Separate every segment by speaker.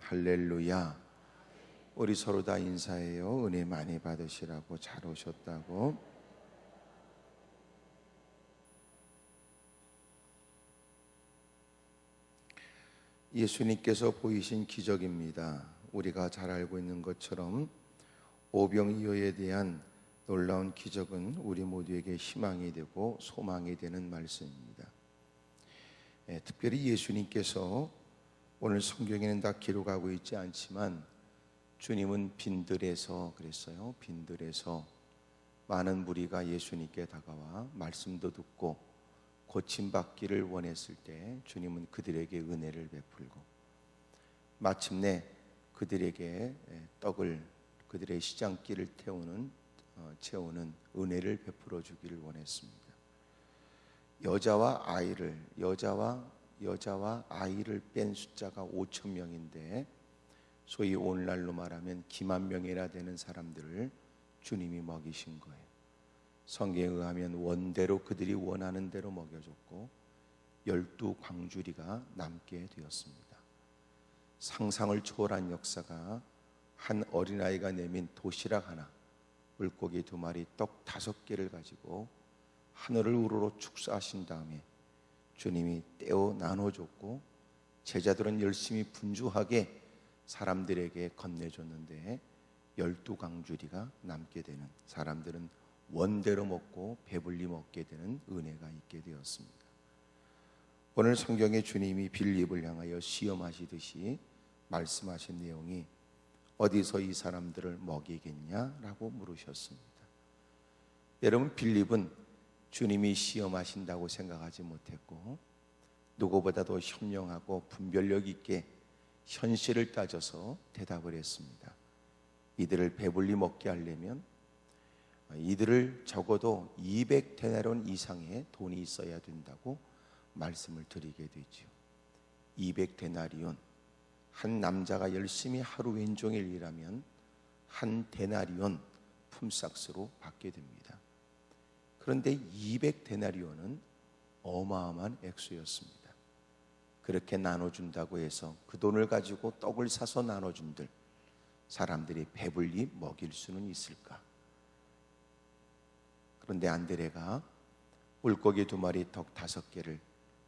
Speaker 1: 할렐루야. 우리 서로 다 인사해요. 은혜 많이 받으시라고. 잘 오셨다고. 예수님께서 보이신 기적입니다. 우리가 잘 알고 있는 것처럼 오병이어에 대한 놀라운 기적은 우리 모두에게 희망이 되고 소망이 되는 말씀입니다. 특별히 예수님께서 오늘 성경에는 다 기록하고 있지 않지만 주님은 빈들에서 그랬어요. 빈들에서 많은 무리가 예수님께 다가와 말씀도 듣고 고침받기를 원했을 때 주님은 그들에게 은혜를 베풀고 마침내 그들에게 떡을 그들의 시장길을 채우는 은혜를 베풀어 주기를 원했습니다. 여자와 아이를 뺀 숫자가 5천 명인데 소위 오늘날로 말하면 기만 명이나 되는 사람들을 주님이 먹이신 거예요. 성경에 의하면 원대로 그들이 원하는 대로 먹여줬고 12광주리가 남게 되었습니다. 상상을 초월한 역사가 한 어린아이가 내민 도시락 하나, 물고기 2마리, 떡 5개를 가지고 하늘을 우러러 축사하신 다음에 주님이 떼어 나눠줬고 제자들은 열심히 분주하게 사람들에게 건네줬는데 12광주리가 남게 되는, 사람들은 원대로 먹고 배불리 먹게 되는 은혜가 있게 되었습니다. 오늘 성경에 주님이 빌립을 향하여 시험하시듯이 말씀하신 내용이 어디서 이 사람들을 먹이겠냐라고 물으셨습니다. 여러분, 빌립은 주님이 시험하신다고 생각하지 못했고 누구보다도 현명하고 분별력 있게 현실을 따져서 대답을 했습니다. 이들을 배불리 먹게 하려면 이들을 적어도 200데나리온 이상의 돈이 있어야 된다고 말씀을 드리게 되죠. 200데나리온, 한 남자가 열심히 하루 왼종일 일하면 한 데나리온 품삯으로 받게 됩니다. 그런데 200데나리온은 어마어마한 액수였습니다. 그렇게 나눠준다고 해서 그 돈을 가지고 떡을 사서 나눠준들 사람들이 배불리 먹일 수는 있을까? 그런데 안드레가 물고기 2마리, 떡 5개를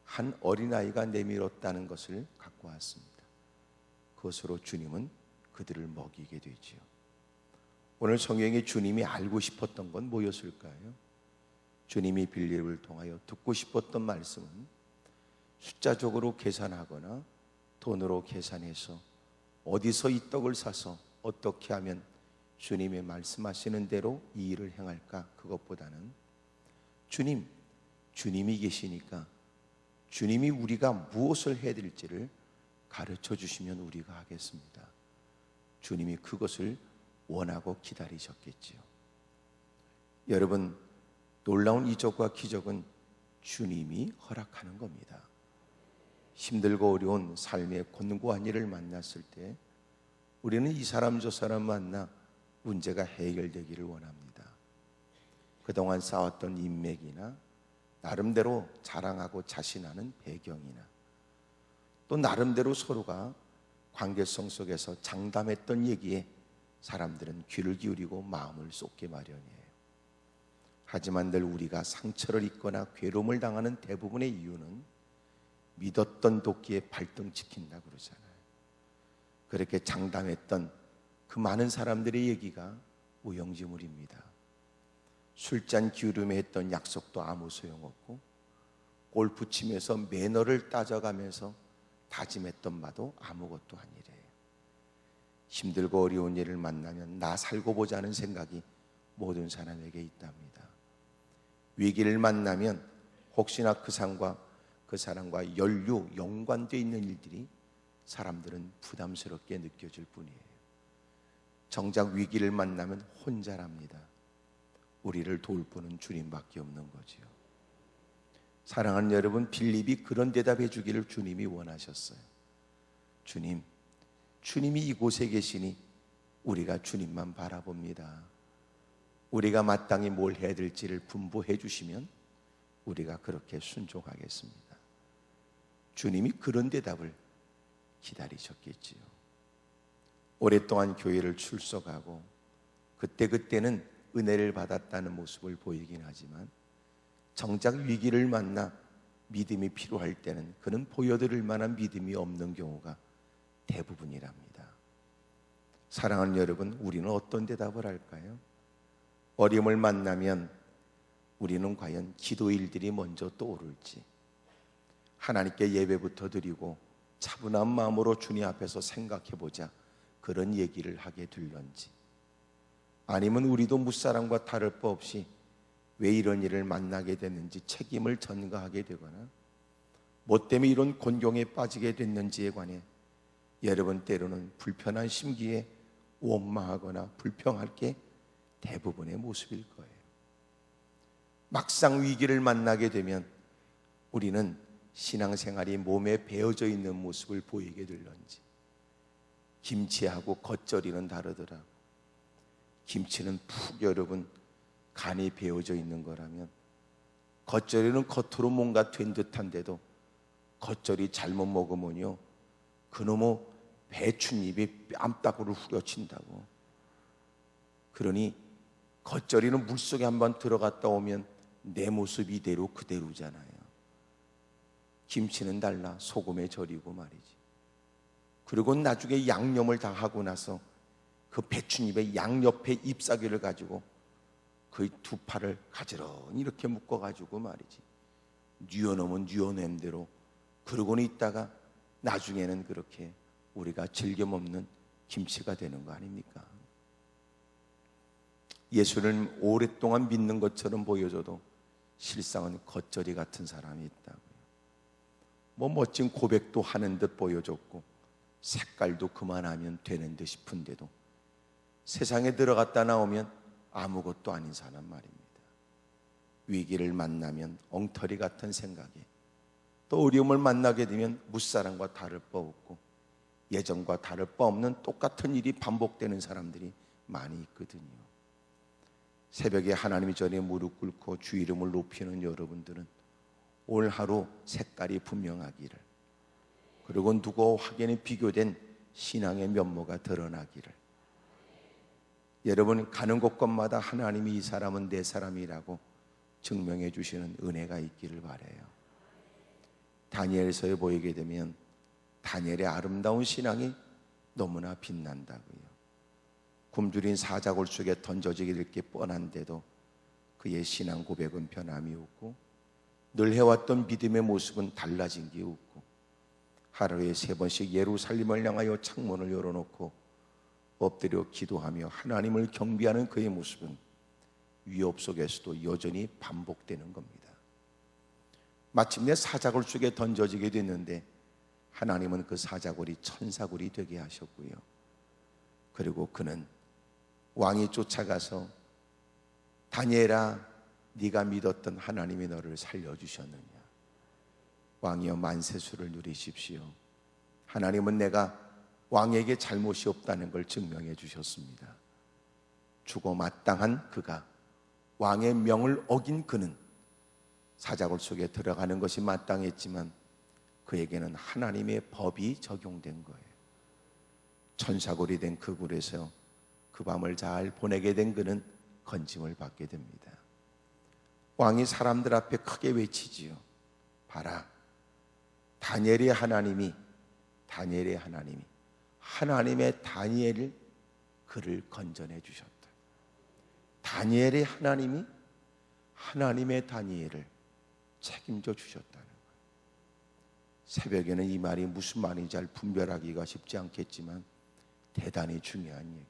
Speaker 1: 한 어린아이가 내밀었다는 것을 갖고 왔습니다. 그것으로 주님은 그들을 먹이게 되지요. 오늘 성경에 주님이 알고 싶었던 건 뭐였을까요? 주님이 빌립을 통하여 듣고 싶었던 말씀은 숫자적으로 계산하거나 돈으로 계산해서 어디서 이 떡을 사서 어떻게 하면 주님의 말씀하시는 대로 이 일을 행할까, 그것보다는 주님이 계시니까 주님이 우리가 무엇을 해야 될지를 가르쳐 주시면 우리가 하겠습니다. 주님이 그것을 원하고 기다리셨겠지요. 여러분, 놀라운 이적과 기적은 주님이 허락하는 겁니다. 힘들고 어려운 삶의 곤고한 일을 만났을 때 우리는 이 사람 저 사람 만나 문제가 해결되기를 원합니다. 그동안 쌓았던 인맥이나 나름대로 자랑하고 자신하는 배경이나 또 나름대로 서로가 관계성 속에서 장담했던 얘기에 사람들은 귀를 기울이고 마음을 쏟게 마련이에요. 하지만 늘 우리가 상처를 입거나 괴로움을 당하는 대부분의 이유는 믿었던 도끼에 발등 찍힌다 그러잖아요. 그렇게 장담했던 그 많은 사람들의 얘기가 우영지물입니다. 술잔 기울임에 했던 약속도 아무 소용없고 골프 치면서 매너를 따져가면서 다짐했던 바도 아무것도 아니래요. 힘들고 어려운 일을 만나면 나 살고 보자는 생각이 모든 사람에게 있답니다. 위기를 만나면 혹시나 그 사람과 연관되어 있는 일들이 사람들은 부담스럽게 느껴질 뿐이에요. 정작 위기를 만나면 혼자랍니다. 우리를 도울 분은 주님밖에 없는 거지요. 사랑하는 여러분, 빌립이 그런 대답해 주기를 주님이 원하셨어요. 주님이 이곳에 계시니 우리가 주님만 바라봅니다. 우리가 마땅히 뭘 해야 될지를 분부해 주시면 우리가 그렇게 순종하겠습니다. 주님이 그런 대답을 기다리셨겠지요. 오랫동안 교회를 출석하고 그때는 은혜를 받았다는 모습을 보이긴 하지만 정작 위기를 만나 믿음이 필요할 때는 그는 보여드릴 만한 믿음이 없는 경우가 대부분이랍니다. 사랑하는 여러분, 우리는 어떤 대답을 할까요? 어려움을 만나면 우리는 과연 기도 일들이 먼저 떠오를지, 하나님께 예배부터 드리고 차분한 마음으로 주님 앞에서 생각해보자 그런 얘기를 하게 될런지, 아니면 우리도 무사람과 다를 바 없이 왜 이런 일을 만나게 됐는지 책임을 전가하게 되거나 뭐 때문에 이런 곤경에 빠지게 됐는지에 관해 여러분 때로는 불편한 심기에 원망하거나 불평할 게 대부분의 모습일 거예요. 막상 위기를 만나게 되면 우리는 신앙생활이 몸에 배어져 있는 모습을 보이게 될런지, 김치하고 겉절이는 다르더라고. 김치는 푹 여러분 간이 배어져 있는 거라면, 겉절이는 겉으로 뭔가 된 듯한데도 겉절이 잘못 먹으면요 그놈의 배춧잎이 뺨따구를 후려친다고. 그러니 겉절이는 물속에 한번 들어갔다 오면 내 모습 이대로 그대로잖아요. 김치는 달라 소금에 절이고 말이지. 그리고 나중에 양념을 다 하고 나서 그 배춧잎의 양옆에 잎사귀를 가지고 그 두 팔을 가지런히 이렇게 묶어가지고 말이지, 뉘어놓으면 뉘어낸 대로 그러고는 있다가 나중에는 그렇게 우리가 즐겨 먹는 김치가 되는 거 아닙니까? 예수를 오랫동안 믿는 것처럼 보여줘도 실상은 겉절이 같은 사람이 있다고요. 뭐 멋진 고백도 하는 듯 보여줬고 색깔도 그만하면 되는 듯 싶은데도 세상에 들어갔다 나오면 아무것도 아닌 사람 말입니다. 위기를 만나면 엉터리 같은 생각에, 또 어려움을 만나게 되면 무사람과 다를 바 없고 예전과 다를 바 없는 똑같은 일이 반복되는 사람들이 많이 있거든요. 새벽에 하나님 전에 무릎 꿇고 주 이름을 높이는 여러분들은 올 하루 색깔이 분명하기를, 그리고 누구와 확연히 비교된 신앙의 면모가 드러나기를, 여러분 가는 곳곳마다 하나님이 이 사람은 내 사람이라고 증명해 주시는 은혜가 있기를 바라요. 다니엘서에 보이게 되면 다니엘의 아름다운 신앙이 너무나 빛난다고요. 굶주린 사자굴 속에 던져지게 될 게 뻔한데도 그의 신앙 고백은 변함이 없고 늘 해왔던 믿음의 모습은 달라진 게 없고, 하루에 3번씩 예루살렘을 향하여 창문을 열어놓고 엎드려 기도하며 하나님을 경배하는 그의 모습은 위협 속에서도 여전히 반복되는 겁니다. 마침내 사자굴 속에 던져지게 됐는데 하나님은 그 사자굴이 천사굴이 되게 하셨고요. 그리고 그는 왕이 쫓아가서 다니엘아, 네가 믿었던 하나님이 너를 살려주셨느냐, 왕이여 만세수를 누리십시오. 하나님은 내가 왕에게 잘못이 없다는 걸 증명해 주셨습니다. 죽어 마땅한 그가, 왕의 명을 어긴 그는 사자굴 속에 들어가는 것이 마땅했지만 그에게는 하나님의 법이 적용된 거예요. 천사굴이 된 그 굴에서 그 밤을 잘 보내게 된 그는 건짐을 받게 됩니다. 왕이 사람들 앞에 크게 외치지요. 봐라, 다니엘의 하나님의 다니엘을 그를 건져내 주셨다. 다니엘의 하나님이 하나님의 다니엘을 책임져 주셨다는 거예요. 새벽에는 이 말이 무슨 말인지 잘 분별하기가 쉽지 않겠지만 대단히 중요한 얘기예요.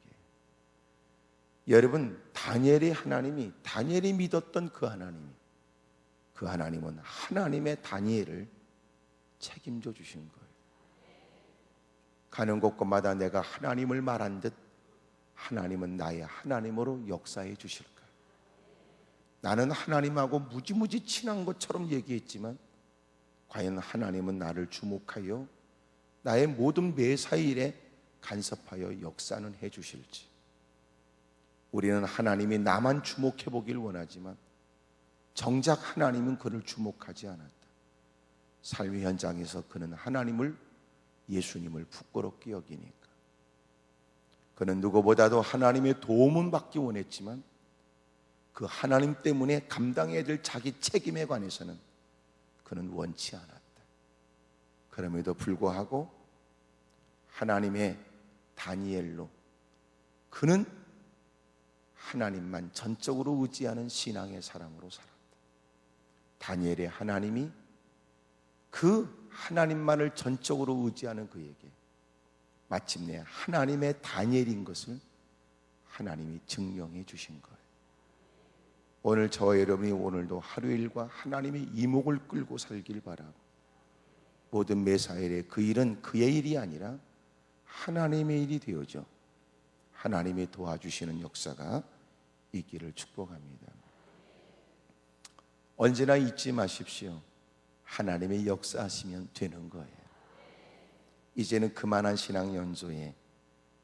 Speaker 1: 여러분, 다니엘의 하나님이, 다니엘이 믿었던 그 하나님은 하나님의 다니엘을 책임져 주신 거예요. 가는 곳곳마다 내가 하나님을 말한 듯 하나님은 나의 하나님으로 역사해 주실 거예요. 나는 하나님하고 무지무지 친한 것처럼 얘기했지만 과연 하나님은 나를 주목하여 나의 모든 매사일에 간섭하여 역사는 해 주실지. 우리는 하나님이 나만 주목해 보길 원하지만 정작 하나님은 그를 주목하지 않았다. 삶의 현장에서 그는 하나님을, 예수님을 부끄럽게 여기니까. 그는 누구보다도 하나님의 도움은 받기 원했지만 그 하나님 때문에 감당해야 될 자기 책임에 관해서는 그는 원치 않았다. 그럼에도 불구하고 하나님의 다니엘로 그는 하나님만 전적으로 의지하는 신앙의 사람으로 살았다. 다니엘의 하나님이 그 하나님만을 전적으로 의지하는 그에게 마침내 하나님의 다니엘인 것을 하나님이 증명해 주신 거예요. 오늘 저와 여러분이 오늘도 하루 일과 하나님의 이목을 끌고 살길 바라고, 모든 매사일에 그 일은 그의 일이 아니라 하나님의 일이 되어져 하나님이 도와주시는 역사가 있기를 축복합니다. 언제나 잊지 마십시오. 하나님의 역사하시면 되는 거예요. 이제는 그만한 신앙 연소에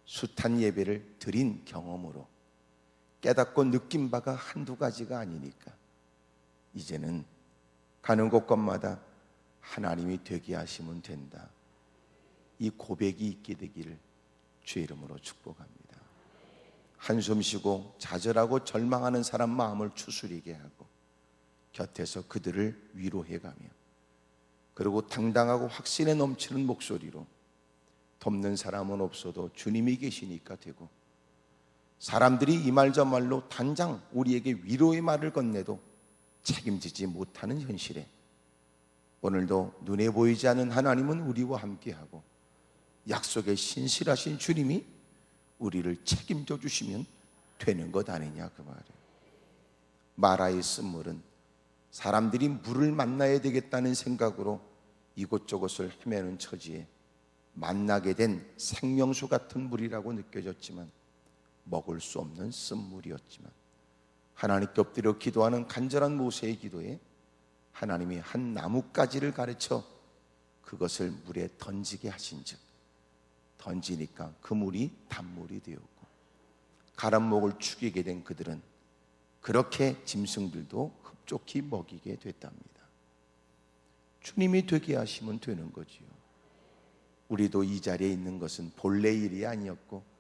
Speaker 1: 숱한 예배를 드린 경험으로 깨닫고 느낀 바가 한두 가지가 아니니까 이제는 가는 곳곳마다 하나님이 되게 하시면 된다, 이 고백이 있게 되기를 주의 이름으로 축복합니다. 한숨 쉬고 좌절하고 절망하는 사람 마음을 추스리게 하고 곁에서 그들을 위로해가며, 그리고 당당하고 확신에 넘치는 목소리로 돕는 사람은 없어도 주님이 계시니까 되고, 사람들이 이 말 저 말로 단장 우리에게 위로의 말을 건네도 책임지지 못하는 현실에 오늘도 눈에 보이지 않는 하나님은 우리와 함께하고 약속에 신실하신 주님이 우리를 책임져 주시면 되는 것 아니냐, 그 말이에요. 마라의 쓴물은 사람들이 물을 만나야 되겠다는 생각으로 이곳저곳을 헤매는 처지에 만나게 된 생명수 같은 물이라고 느껴졌지만 먹을 수 없는 쓴물이었지만, 하나님께 엎드려 기도하는 간절한 모세의 기도에 하나님이 한 나뭇가지를 가르쳐 그것을 물에 던지게 하신즉 던지니까 그 물이 단물이 되었고, 가람목을 죽이게 된 그들은 그렇게 짐승들도 흡족히 먹이게 됐답니다. 주님이 되게 하시면 되는 거지요. 우리도 이 자리에 있는 것은 본래 일이 아니었고,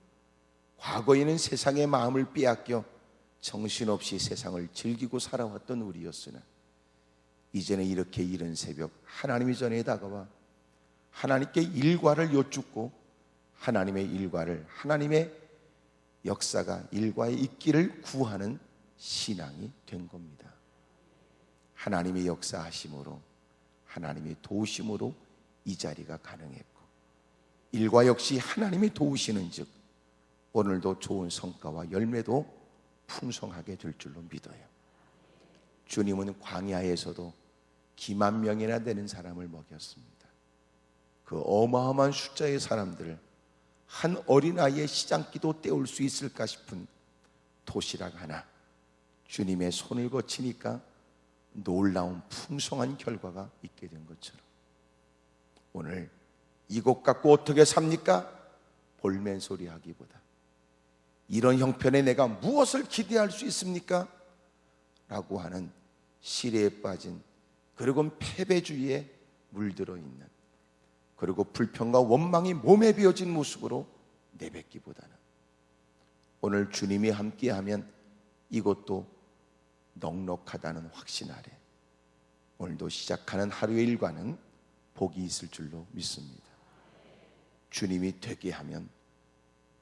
Speaker 1: 과거에는 세상의 마음을 빼앗겨 정신없이 세상을 즐기고 살아왔던 우리였으나 이제는 이렇게 이른 새벽 하나님의 전에 다가와 하나님께 일과를 여쭙고 하나님의 일과를, 하나님의 역사가 일과에 있기를 구하는 신앙이 된 겁니다. 하나님의 역사하심으로, 하나님의 도우심으로 이 자리가 가능했고, 일과 역시 하나님이 도우시는 즉 오늘도 좋은 성과와 열매도 풍성하게 될 줄로 믿어요. 주님은 광야에서도 기만 명이나 되는 사람을 먹였습니다. 그 어마어마한 숫자의 사람들을 한 어린아이의 시장기도 때울 수 있을까 싶은 도시락 하나, 주님의 손을 거치니까 놀라운 풍성한 결과가 있게 된 것처럼, 오늘 이것 갖고 어떻게 삽니까? 볼멘 소리 하기보다 이런 형편에 내가 무엇을 기대할 수 있습니까? 라고 하는 시래에 빠진, 그리고 패배주의에 물들어 있는, 그리고 불평과 원망이 몸에 배어진 모습으로 내뱉기보다는 오늘 주님이 함께하면 이것도 넉넉하다는 확신 아래 오늘도 시작하는 하루의 일과는 복이 있을 줄로 믿습니다. 주님이 되게 하면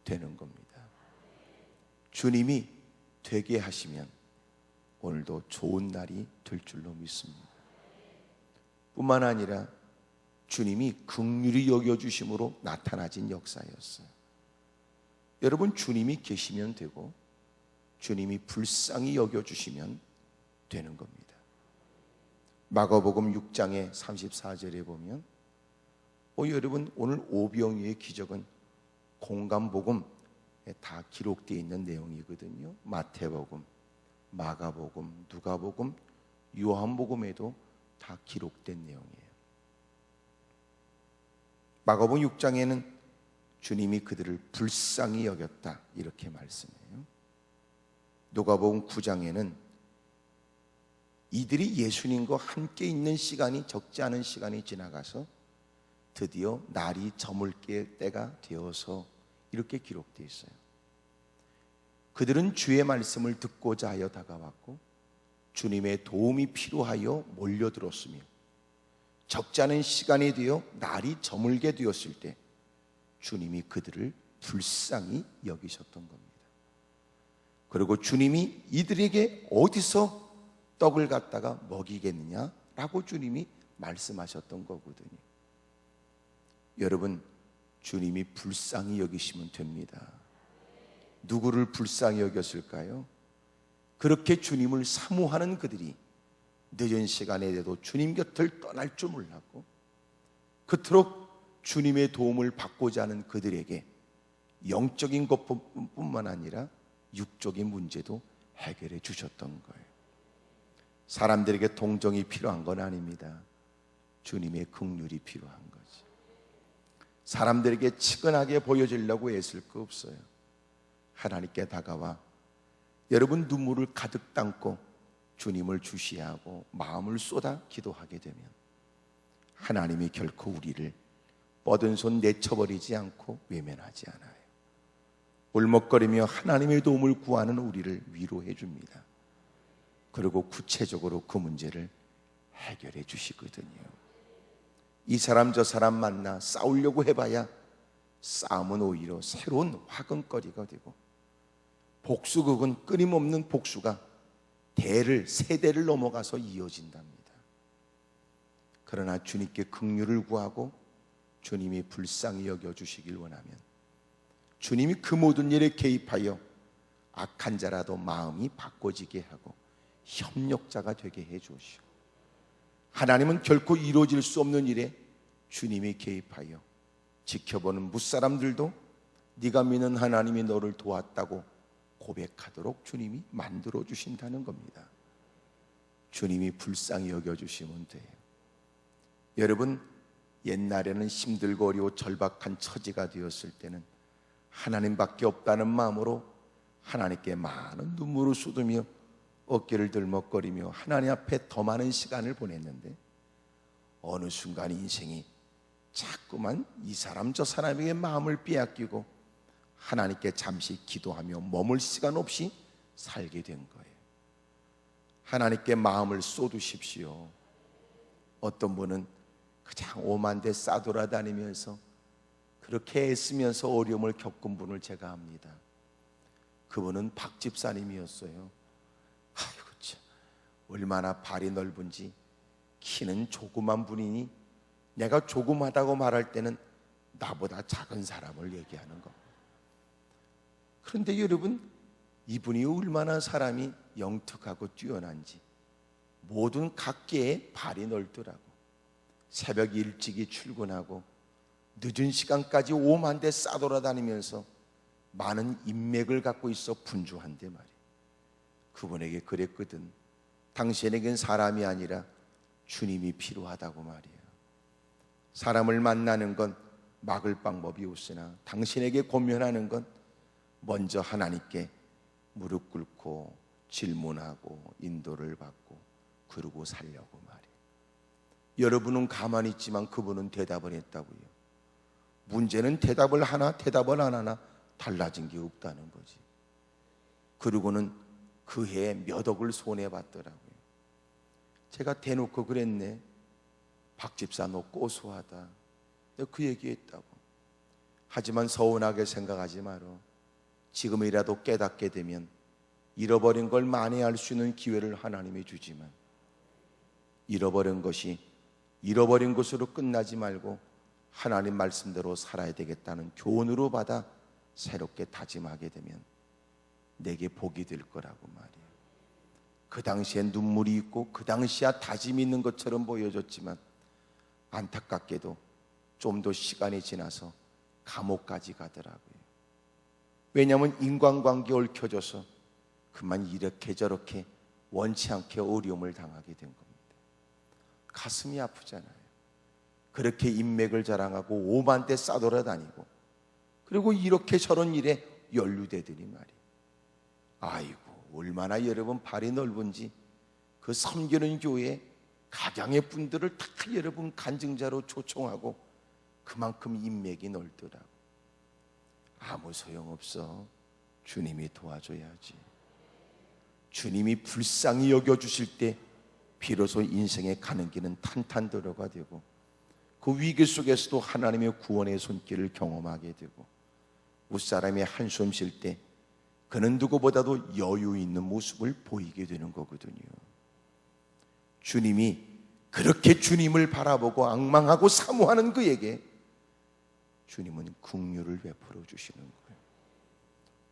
Speaker 1: 되는 겁니다. 주님이 되게 하시면 오늘도 좋은 날이 될 줄로 믿습니다. 뿐만 아니라 주님이 긍휼히 여겨주심으로 나타나진 역사였어요. 여러분, 주님이 계시면 되고 주님이 불쌍히 여겨주시면 되는 겁니다. 마가복음 6장의 34절에 보면 여러분, 오늘 오병이의 기적은 공간복음에 다 기록되어 있는 내용이거든요. 마태복음, 마가복음, 누가복음, 요한복음에도 다 기록된 내용이에요. 마가복음 6장에는 주님이 그들을 불쌍히 여겼다 이렇게 말씀해요. 누가복음 9장에는 이들이 예수님과 함께 있는 시간이 적지 않은 시간이 지나가서 드디어 날이 저물 때가 되어서 이렇게 기록되어 있어요. 그들은 주의 말씀을 듣고자 하여 다가왔고 주님의 도움이 필요하여 몰려들었으며 적지 않은 시간이 되어 날이 저물게 되었을 때 주님이 그들을 불쌍히 여기셨던 겁니다. 그리고 주님이 이들에게 어디서 떡을 갖다가 먹이겠느냐라고 주님이 말씀하셨던 거거든요. 여러분, 주님이 불쌍히 여기시면 됩니다. 누구를 불쌍히 여겼을까요? 그렇게 주님을 사모하는 그들이 늦은 시간에 돼도 주님 곁을 떠날 줄 몰랐고 그토록 주님의 도움을 받고자 하는 그들에게 영적인 것뿐만 아니라 육적인 문제도 해결해 주셨던 거예요. 사람들에게 동정이 필요한 건 아닙니다. 주님의 긍휼이 필요한 거지. 사람들에게 치근하게 보여지려고 애쓸 거 없어요. 하나님께 다가와 여러분 눈물을 가득 담고 주님을 주시하고 마음을 쏟아 기도하게 되면 하나님이 결코 우리를 뻗은 손 내쳐버리지 않고 외면하지 않아요. 울먹거리며 하나님의 도움을 구하는 우리를 위로해 줍니다. 그리고 구체적으로 그 문제를 해결해 주시거든요. 이 사람 저 사람 만나 싸우려고 해봐야 싸움은 오히려 새로운 화근거리가 되고 복수극은 끊임없는 복수가 대를 세대를 넘어가서 이어진답니다. 그러나 주님께 긍휼을 구하고 주님이 불쌍히 여겨주시길 원하면 주님이 그 모든 일에 개입하여 악한 자라도 마음이 바꿔지게 하고 협력자가 되게 해주시고 하나님은 결코 이루어질 수 없는 일에 주님이 개입하여 지켜보는 무사람들도 네가 믿는 하나님이 너를 도왔다고 고백하도록 주님이 만들어 주신다는 겁니다. 주님이 불쌍히 여겨주시면 돼요. 여러분, 옛날에는 힘들고 어려워 절박한 처지가 되었을 때는 하나님밖에 없다는 마음으로 하나님께 많은 눈물을 쏟으며 어깨를 들먹거리며 하나님 앞에 더 많은 시간을 보냈는데 어느 순간 인생이 자꾸만 이 사람 저 사람에게 마음을 빼앗기고 하나님께 잠시 기도하며 머물 시간 없이 살게 된 거예요. 하나님께 마음을 쏟으십시오. 어떤 분은 그냥 오만대 싸돌아다니면서 그렇게 애쓰면서 어려움을 겪은 분을 제가 압니다. 그분은 박 집사님이었어요. 아이고 참, 얼마나 발이 넓은지 키는 조그만 분이니 내가 조그마다고 말할 때는 나보다 작은 사람을 얘기하는 겁니다. 그런데 여러분, 이분이 얼마나 사람이 영특하고 뛰어난지 모든 각계에 발이 넓더라고. 새벽 일찍이 출근하고 늦은 시간까지 오만대 싸돌아다니면서 많은 인맥을 갖고 있어 분주한데 말이야. 그분에게 그랬거든. 당신에겐 사람이 아니라 주님이 필요하다고 말이야. 사람을 만나는 건 막을 방법이 없으나 당신에게 고면하는 건 먼저 하나님께 무릎 꿇고 질문하고 인도를 받고 그러고 살려고 말이에요. 여러분은 가만히 있지만 그분은 대답을 했다고요. 문제는 대답을 하나 대답을 안 하나 달라진 게 없다는 거지. 그러고는 그 해에 몇 억을 손해봤더라고요. 제가 대놓고 그랬네. 박 집사 너 고소하다. 내가 그 얘기했다고. 하지만 서운하게 생각하지 마라. 지금이라도 깨닫게 되면 잃어버린 걸 만회할 수 있는 기회를 하나님이 주지만 잃어버린 것이 잃어버린 것으로 끝나지 말고 하나님 말씀대로 살아야 되겠다는 교훈으로 받아 새롭게 다짐하게 되면 내게 복이 될 거라고 말이에요. 그 당시에 눈물이 있고 그 당시야 다짐이 있는 것처럼 보여졌지만 안타깝게도 좀 더 시간이 지나서 감옥까지 가더라고요. 왜냐하면 인간관계에 얽혀져서 그만 이렇게 저렇게 원치 않게 어려움을 당하게 된 겁니다. 가슴이 아프잖아요. 그렇게 인맥을 자랑하고 오만대 싸돌아다니고 그리고 이렇게 저런 일에 연루되더니 말이에요. 아이고 얼마나 여러분 발이 넓은지 그 섬기는 교회 각양의 분들을 다 여러분 간증자로 초청하고 그만큼 인맥이 넓더라고. 아무 소용없어. 주님이 도와줘야지. 주님이 불쌍히 여겨주실 때 비로소 인생의 가는 길은 탄탄도로가 되고, 그 위기 속에서도 하나님의 구원의 손길을 경험하게 되고, 웃사람이 한숨 쉴 때 그는 누구보다도 여유 있는 모습을 보이게 되는 거거든요. 주님이 그렇게 주님을 바라보고 앙망하고 사모하는 그에게 주님은 긍휼을 베풀어 주시는 거예요.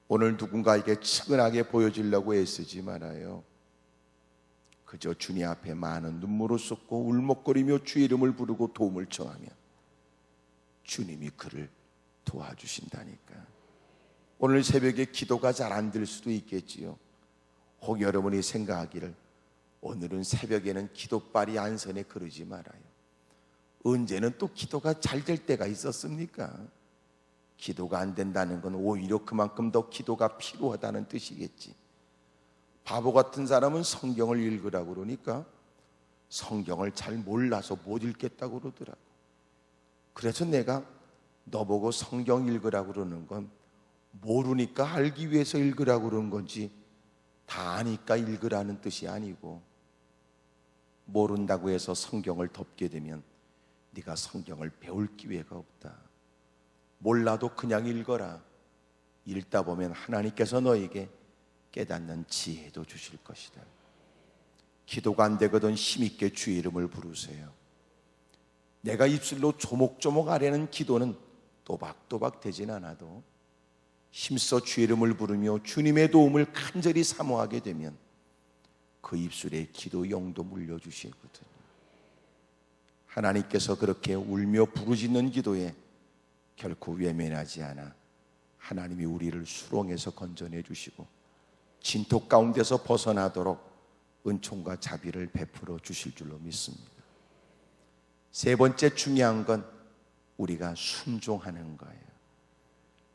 Speaker 1: 오늘 누군가에게 측은하게 보여지려고 애쓰지 말아요. 그저 주님 앞에 많은 눈물을 쏟고 울먹거리며 주의 이름을 부르고 도움을 청하면 주님이 그를 도와주신다니까. 오늘 새벽에 기도가 잘 안 될 수도 있겠지요. 혹 여러분이 생각하기를 오늘은 새벽에는 기도빨이 안 서네 그러지 말아요. 언제는 또 기도가 잘 될 때가 있었습니까? 기도가 안 된다는 건 오히려 그만큼 더 기도가 필요하다는 뜻이겠지. 바보 같은 사람은 성경을 읽으라고 그러니까 성경을 잘 몰라서 못 읽겠다고 그러더라고. 그래서 내가 너보고 성경 읽으라고 그러는 건 모르니까 알기 위해서 읽으라고 그러는 건지 다 아니까 읽으라는 뜻이 아니고, 모른다고 해서 성경을 덮게 되면 네가 성경을 배울 기회가 없다. 몰라도 그냥 읽어라. 읽다 보면 하나님께서 너에게 깨닫는 지혜도 주실 것이다. 기도가 안 되거든 힘있게 주의 이름을 부르세요. 내가 입술로 조목조목 하려는 기도는 또박또박 되진 않아도 힘써 주의 이름을 부르며 주님의 도움을 간절히 사모하게 되면 그 입술에 기도 영도 물려주시거든요. 하나님께서 그렇게 울며 부르짖는 기도에 결코 외면하지 않아 하나님이 우리를 수렁에서 건져내 주시고 진토 가운데서 벗어나도록 은총과 자비를 베풀어 주실 줄로 믿습니다. 세 번째 중요한 건 우리가 순종하는 거예요.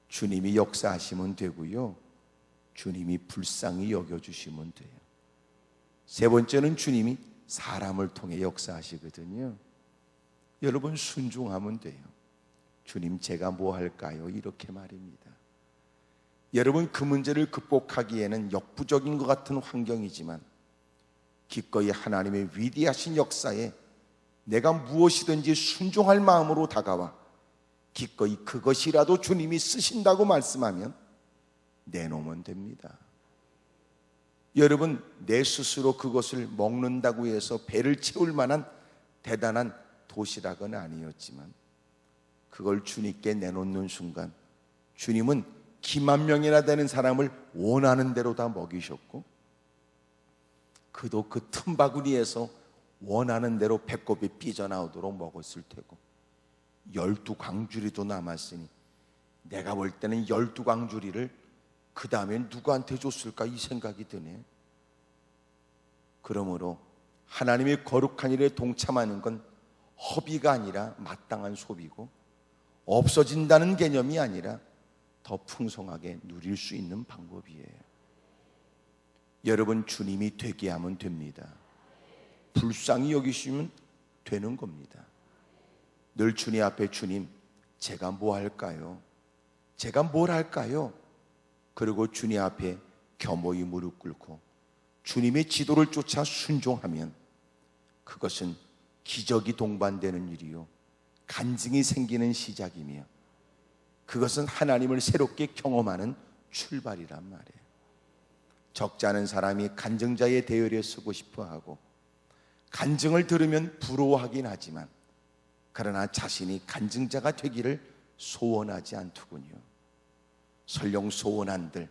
Speaker 1: 주님이 역사하시면 되고요, 주님이 불쌍히 여겨주시면 돼요. 세 번째는 주님이 사람을 통해 역사하시거든요. 여러분 순종하면 돼요. 주님 제가 뭐 할까요? 이렇게 말입니다. 여러분 그 문제를 극복하기에는 역부족인 것 같은 환경이지만 기꺼이 하나님의 위대하신 역사에 내가 무엇이든지 순종할 마음으로 다가와 기꺼이 그것이라도 주님이 쓰신다고 말씀하면 내놓으면 됩니다. 여러분 내 스스로 그것을 먹는다고 해서 배를 채울 만한 대단한 도시락은 아니었지만 그걸 주님께 내놓는 순간 주님은 기만 명이나 되는 사람을 원하는 대로 다 먹이셨고, 그도 그 틈바구니에서 원하는 대로 배꼽이 삐져나오도록 먹었을 테고, 12광주리도 남았으니 내가 볼 때는 12광주리를 그 다음에 누구한테 줬을까 이 생각이 드네. 그러므로 하나님의 거룩한 일에 동참하는 건 허비가 아니라 마땅한 소비고, 없어진다는 개념이 아니라 더 풍성하게 누릴 수 있는 방법이에요. 여러분 주님이 되게 하면 됩니다. 불쌍히 여기시면 되는 겁니다. 늘 주님 앞에 주님 제가 뭐 할까요? 제가 뭘 할까요? 그리고 주님 앞에 겸허히 무릎 꿇고 주님의 지도를 쫓아 순종하면 그것은 기적이 동반되는 일이요 간증이 생기는 시작이며 그것은 하나님을 새롭게 경험하는 출발이란 말이에요. 적지 않은 사람이 간증자의 대열에 서고 싶어하고 간증을 들으면 부러워하긴 하지만 그러나 자신이 간증자가 되기를 소원하지 않더군요. 설령 소원한들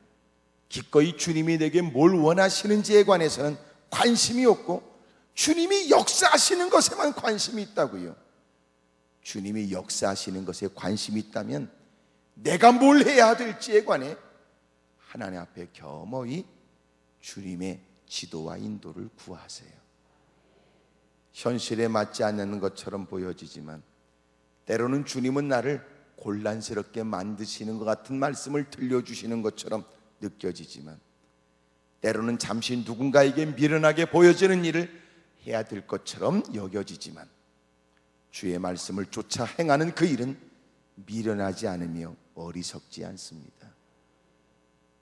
Speaker 1: 기꺼이 주님이 내게 뭘 원하시는지에 관해서는 관심이 없고 주님이 역사하시는 것에만 관심이 있다고요. 주님이 역사하시는 것에 관심이 있다면 내가 뭘 해야 될지에 관해 하나님 앞에 겸허히 주님의 지도와 인도를 구하세요. 현실에 맞지 않는 것처럼 보여지지만 때로는 주님은 나를 곤란스럽게 만드시는 것 같은 말씀을 들려주시는 것처럼 느껴지지만 때로는 잠시 누군가에게 미련하게 보여지는 일을 해야 될 것처럼 여겨지지만 주의 말씀을 쫓아 행하는 그 일은 미련하지 않으며 어리석지 않습니다.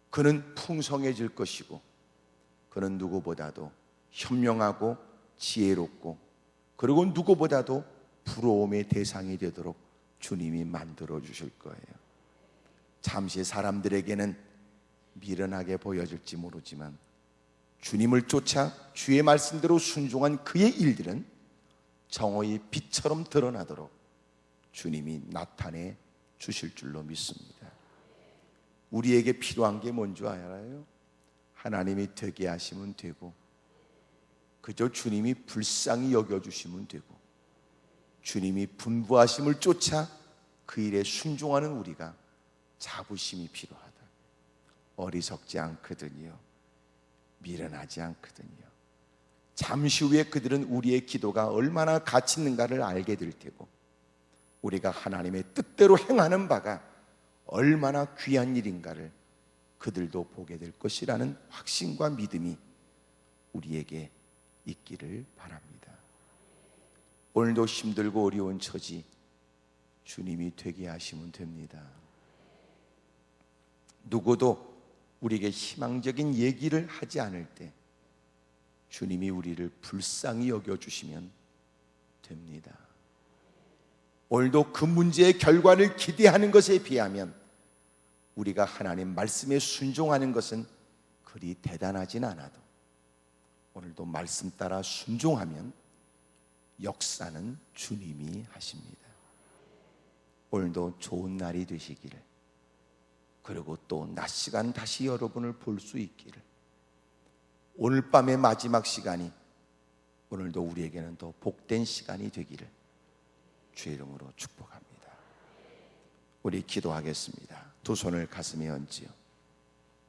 Speaker 1: 그는 풍성해질 것이고 그는 누구보다도 현명하고 지혜롭고 그리고 누구보다도 부러움의 대상이 되도록 주님이 만들어 주실 거예요. 잠시 사람들에게는 미련하게 보여질지 모르지만 주님을 쫓아 주의 말씀대로 순종한 그의 일들은 정오의 빛처럼 드러나도록 주님이 나타내 주실 줄로 믿습니다. 우리에게 필요한 게 뭔지 알아요? 하나님이 되게 하시면 되고 그저 주님이 불쌍히 여겨주시면 되고 주님이 분부하심을 쫓아 그 일에 순종하는 우리가 자부심이 필요하다. 어리석지 않거든요. 미련하지 않거든요. 잠시 후에 그들은 우리의 기도가 얼마나 가치 있는가를 알게 될 테고 우리가 하나님의 뜻대로 행하는 바가 얼마나 귀한 일인가를 그들도 보게 될 것이라는 확신과 믿음이 우리에게 있기를 바랍니다. 오늘도 힘들고 어려운 처지 주님이 되게 하시면 됩니다. 누구도 우리에게 희망적인 얘기를 하지 않을 때 주님이 우리를 불쌍히 여겨주시면 됩니다. 오늘도 그 문제의 결과를 기대하는 것에 비하면 우리가 하나님 말씀에 순종하는 것은 그리 대단하진 않아도 오늘도 말씀 따라 순종하면 역사는 주님이 하십니다. 오늘도 좋은 날이 되시기를 그리고 또 낮 시간 다시 여러분을 볼 수 있기를 오늘 밤의 마지막 시간이 오늘도 우리에게는 더 복된 시간이 되기를 주의 이름으로 축복합니다. 우리 기도하겠습니다. 두 손을 가슴에 얹지요.